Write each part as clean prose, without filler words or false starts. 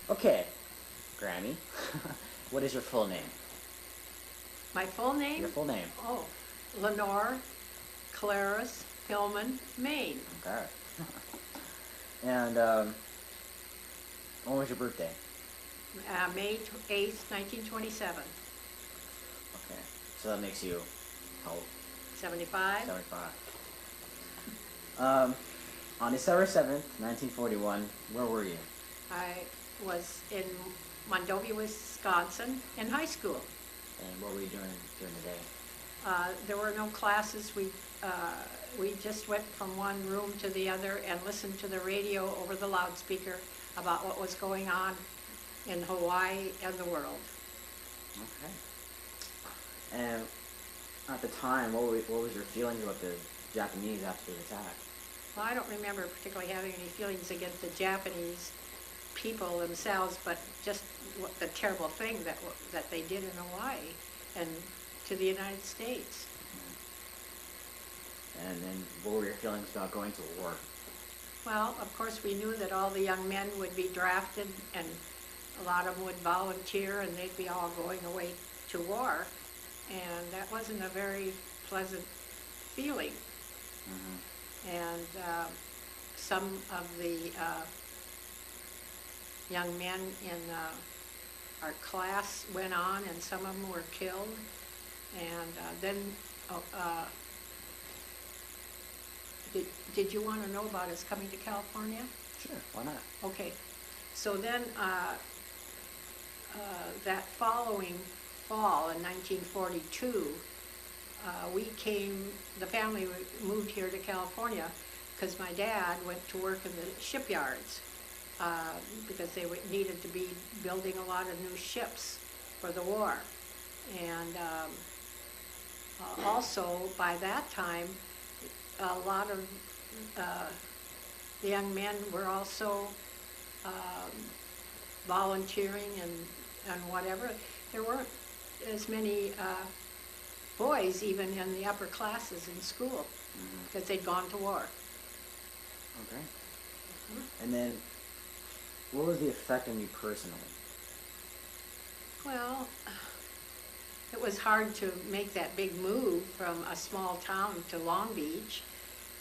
Okay, Granny, what is your full name? My full name? Your full name. Oh, Lenore Clarice Hillman Main. Okay. And when was your birthday? May 8th, 1927. Okay, so that makes you how old? 75. 75. On December 7th, 1941, where were you? I was in Mondovi, Wisconsin in high school. And what were you doing during the day? There were no classes. We just went from one room to the other and listened to the radio over the loudspeaker about what was going on in Hawaii and the world. Okay. And at the time, what was your feelings about the Japanese after the attack? Well, I don't remember particularly having any feelings against the Japanese people themselves, but just the terrible thing that they did in Hawaii and to the United States. And then what were your feelings about going to war? Well, of course, we knew that all the young men would be drafted, and a lot of them would volunteer, and they'd be all going away to war. And that wasn't a very pleasant feeling. Mm-hmm. And some of the young men in our class went on, and some of them were killed. And then, did you want to know about us coming to California? Sure, why not? Okay, so then that following fall in 1942, the family moved here to California because my dad went to work in the shipyards because they needed to be building a lot of new ships for the war. And also, by that time, a lot of the young men were also volunteering and whatever. There weren't as many boys even in the upper classes in school because they'd gone to war. Okay. And then, what was the effect on you personally? Well, it was hard to make that big move from a small town to Long Beach,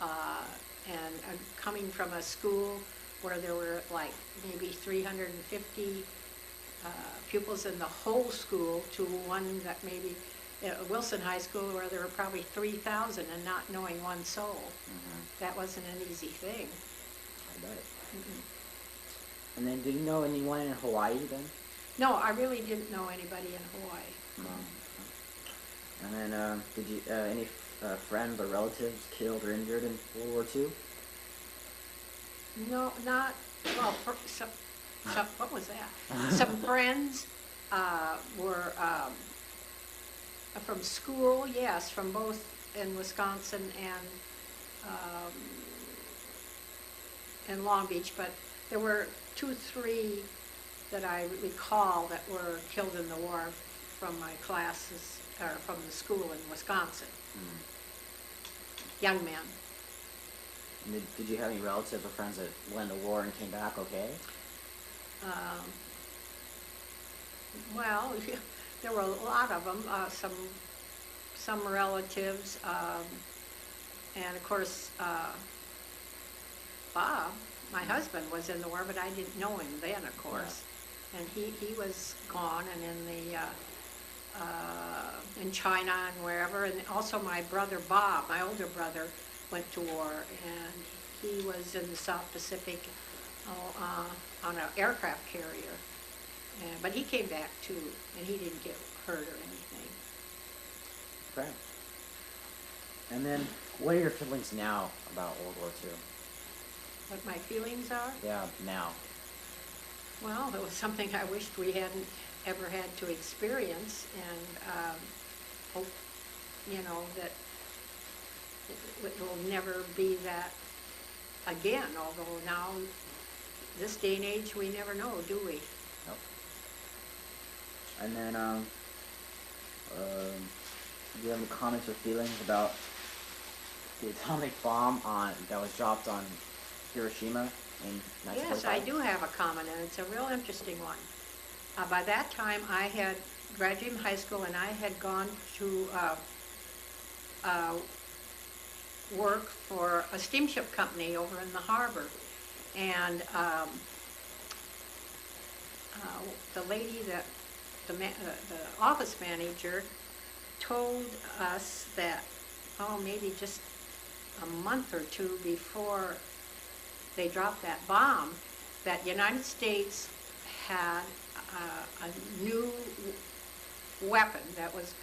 and coming from a school where there were like maybe 350 pupils in the whole school to one that maybe Wilson High School where there were probably 3,000 and not knowing one soul. That wasn't an easy thing. I bet. And then, did you know anyone in Hawaii then? No, I really didn't know anybody in Hawaii. No. And then, did you any friends or relatives killed or injured in World War II? No, not, well, what was that? Some friends were from school, yes, from both in Wisconsin and in Long Beach, but there were 2, 3 that I recall that were killed in the war from my classes, or from the school in Wisconsin. Young men. And did you have any relatives or friends that went to war and came back okay? Well, there were a lot of them, some relatives, and of course, Bob, my husband, was in the war, but I didn't know him then, of course. Yeah. And he was gone and in China and wherever. And also my brother Bob, my older brother, went to war, and he was in the South Pacific on an aircraft carrier. But he came back too, and he didn't get hurt or anything. Okay. And then, what are your feelings now about World War II? What my feelings are? Yeah, now. Well, it was something I wished we hadn't ever had to experience, and hope, that it will never be that again, although now, this day and age, we never know, do we? Nope. And then, do you have any comments or feelings about the atomic bomb that was dropped on Hiroshima in Yes, 1945? I do have a comment, and it's a real interesting one. By that time, I had graduated from high school, and I had gone to uh, work for a steamship company over in the harbor. And the lady that, the office manager told us that, oh, maybe just a month or two before they dropped that bomb, that United States had a new weapon that was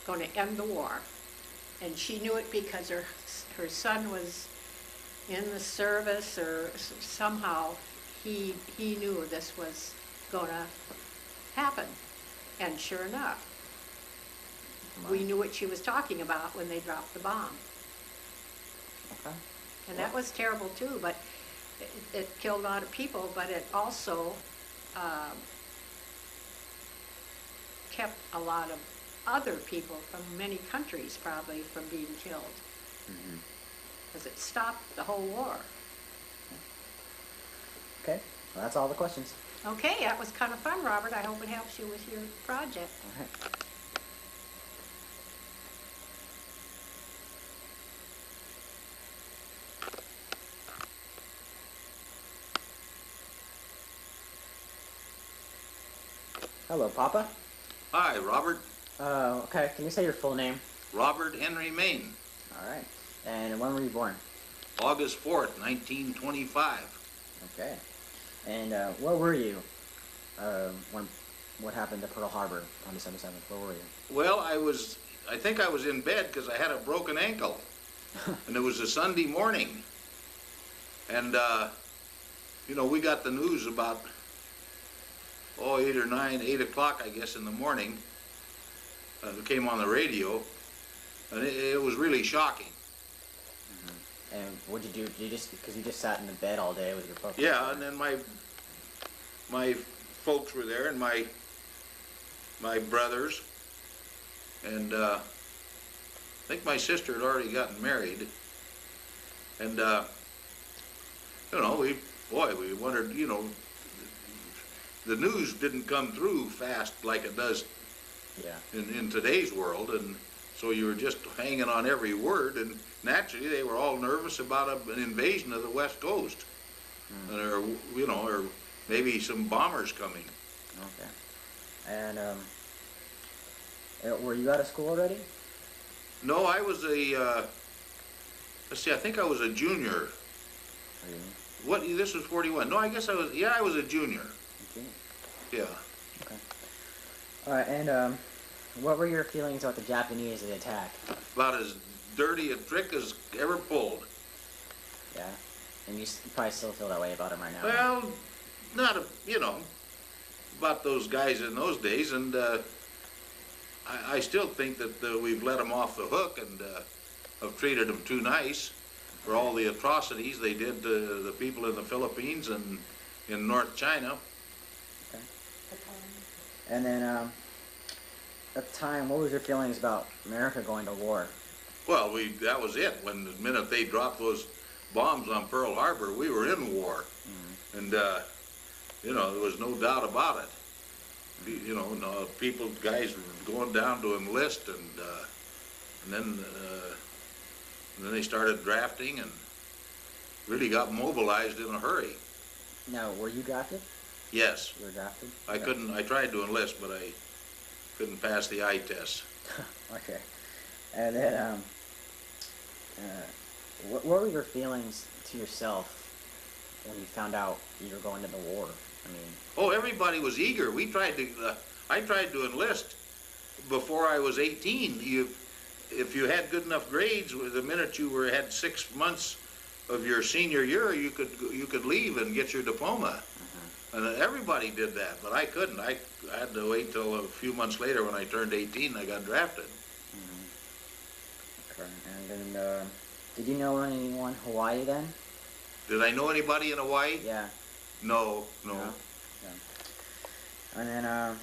going to end the war. And she knew it because her son was in the service, or somehow he knew this was going to happen. And sure enough, we knew what she was talking about when they dropped the bomb. Okay. And that was terrible too, but it killed a lot of people, but it also kept a lot of other people from many countries probably from being killed. Because it stopped the whole war. Okay, well, that's all the questions. Okay, that was kind of fun, Robert. I hope it helps you with your project. All right. Hello, Papa. Hi, Robert. Okay, can you say your full name? Robert Henry Main. All right. And when were you born? August 4th, 1925. Okay. And where were you when what happened to Pearl Harbor on December 7th? Where were you? Well, I think I was in bed because I had a broken ankle. And it was a Sunday morning. And, you know, we got the news about, 8 or 9, 8 o'clock, I guess, in the morning. It came on the radio. And it was really shocking. And what'd you do? Did you just, because you just sat in the bed all day with your book? Yeah, and then my folks were there, and my brothers, and I think my sister had already gotten married, and you know, we wondered, you know, the news didn't come through fast like it does in today's world, and so you were just hanging on every word, and naturally they were all nervous about an invasion of the West Coast, or, you know, or maybe some bombers coming. Okay. And were you out of school already? No, I was let's see, I think I was a junior. What, this was 41. No, I guess I was a junior. Junior. Yeah. Okay. All right, and what were your feelings about the Japanese and the attack? About as dirty a trick as ever pulled. Yeah. And you probably still feel that way about them right now. Well, not, you know, about those guys in those days, and I still think that we've let them off the hook and have treated them too nice for all the atrocities they did to the people in the Philippines and in North China. Okay. And then at the time, what was your feelings about America going to war? Well, that was it. When the minute they dropped those bombs on Pearl Harbor, we were in war. And, you know, there was no doubt about it. You know, guys were going down to enlist, and then they started drafting and really got mobilized in a hurry. Now, were you drafted? Yes. You were drafted? I tried to enlist, but I couldn't pass the eye test. Okay. And then, what were your feelings to yourself when you found out you were going to the war? I mean... Oh, everybody was eager. I tried to enlist before I was 18. If you had good enough grades, the minute you had 6 months of your senior year, you could leave and get your diploma. And everybody did that, but I couldn't. I had to wait till a few months later when I turned 18 and I got drafted. Okay. And then, did you know anyone in Hawaii then? Did I know anybody in Hawaii? Yeah. No. Yeah. And then,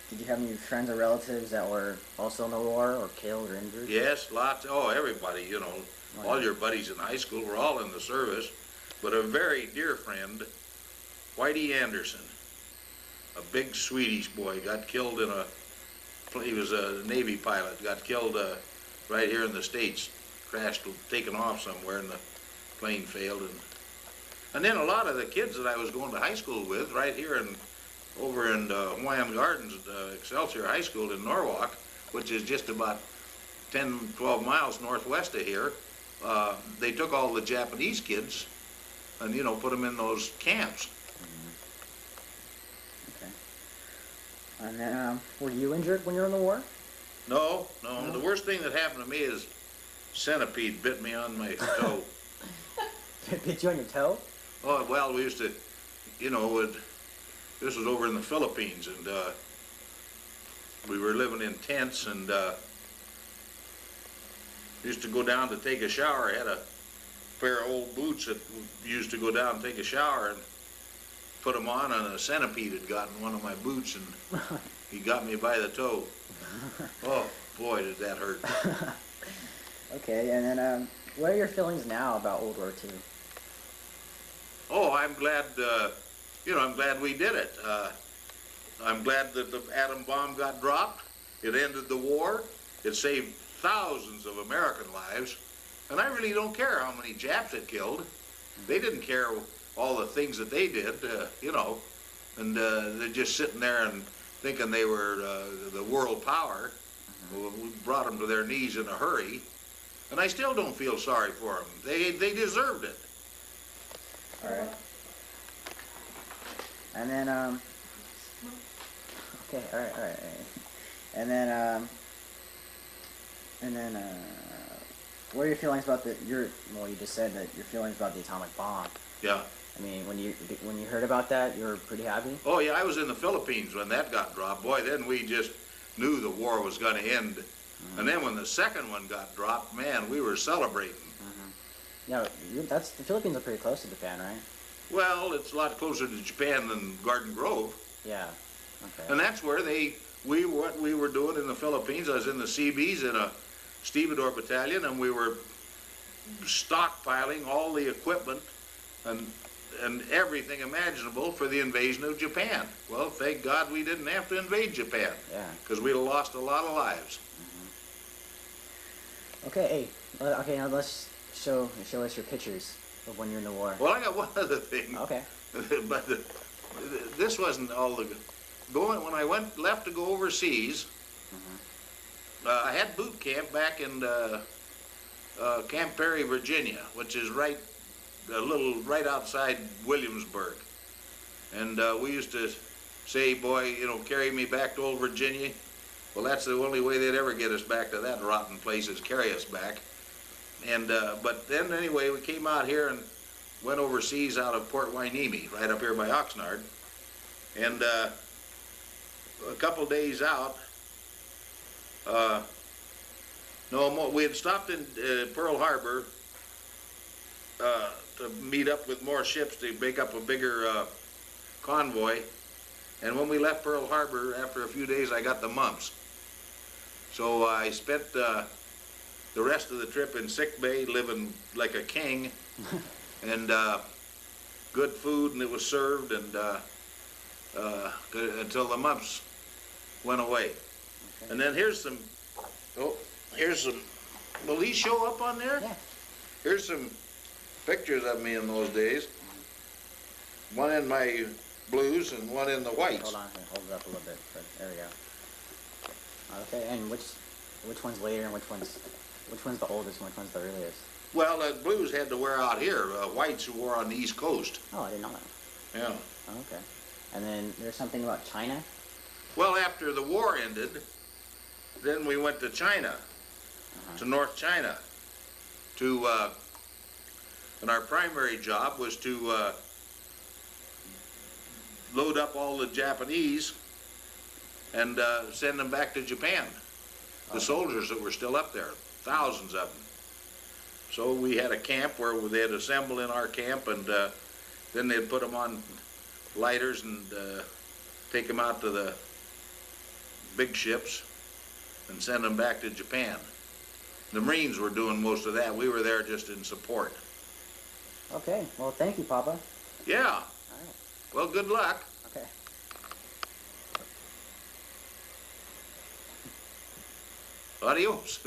did you have any friends or relatives that were also in the war or killed or injured? Yes, lots. Oh, everybody, you know. Oh, All yeah. your buddies in high school were all in the service, but a very dear friend, Whitey Anderson, a big Swedish boy, got killed in he was a Navy pilot, got killed right here in the States, crashed, taken off somewhere, and the plane failed. And then a lot of the kids that I was going to high school with, right here over in Hawaiian Gardens, Excelsior High School in Norwalk, which is just about 10, 12 miles northwest of here, they took all the Japanese kids and, you know, put them in those camps. Okay. And then, were you injured when you were in the war? No, no, the worst thing that happened to me is centipede bit me on my toe. It bit you on your toe? Oh, well, we used to, you know, this was over in the Philippines, and we were living in tents, and used to go down to take a shower. I had a pair of old boots that used to go down and take a shower, and put them on, and a centipede had gotten one of my boots, and he got me by the toe. Oh, boy, did that hurt. Okay, and then, what are your feelings now about World War II? Oh, I'm glad, you know, I'm glad we did it. I'm glad that the atom bomb got dropped. It ended the war. It saved thousands of American lives. And I really don't care how many Japs it killed. They didn't care all the things that they did, you know. And they're just sitting there and thinking they were the world power. Well, we brought them to their knees in a hurry. And I still don't feel sorry for them. They deserved it. All right. And then, okay, all right. And then, what are your feelings about well, you just said that your feelings about the atomic bomb. Yeah. I mean, when you heard about that, you were pretty happy? Oh, yeah, I was in the Philippines when that got dropped. Boy, then we just knew the war was going to end. And then when the second one got dropped, man, we were celebrating. Yeah, the Philippines are pretty close to Japan, right? Well, it's a lot closer to Japan than Garden Grove. Yeah. Okay. And that's where what we were doing in the Philippines. I was in the Seabees in a stevedore battalion, and we were stockpiling all the equipment and everything imaginable for the invasion of Japan. Well, thank God we didn't have to invade Japan. Yeah. Because we'd have lost a lot of lives. Okay, okay, now let's show us your pictures of when you're in the war. Well, I got one other thing. Okay. But this wasn't all the when I left to go overseas. I had boot camp back in Camp Perry, Virginia, which is right outside Williamsburg. And we used to say, boy, you know, carry me back to old Virginia. Well, that's the only way they'd ever get us back to that rotten place is carry us back. And but then anyway, we came out here and went overseas out of Port Hueneme, right up here by Oxnard. And a couple days out, we had stopped in Pearl Harbor to meet up with more ships to make up a bigger convoy. And when we left Pearl Harbor, after a few days, I got the mumps. So I spent the rest of the trip in sick bay, living like a king, and good food, and it was served, and until the mumps went away. Okay. And then here's some. Will these show up on there? Yeah. Here's some pictures of me in those days. One in my blues and one in the whites. Hold on, hold it up a little bit. There we go. Okay, and which one's later and which one's the oldest and which one's the earliest? Well, the blues had to wear out here. Whites who wore on the East Coast. Oh, I didn't know that. Yeah. Oh, okay. And then there's something about China? Well, after the war ended, then we went to China, to North China, and our primary job was to load up all the Japanese and send them back to Japan. The soldiers that were still up there, thousands of them. So we had a camp where they'd assemble in our camp, and then they'd put them on lighters and take them out to the big ships and send them back to Japan. The Marines were doing most of that. We were there just in support. Okay. Well, thank you, Papa. Yeah. All right. Well, good luck. Okay. Adios.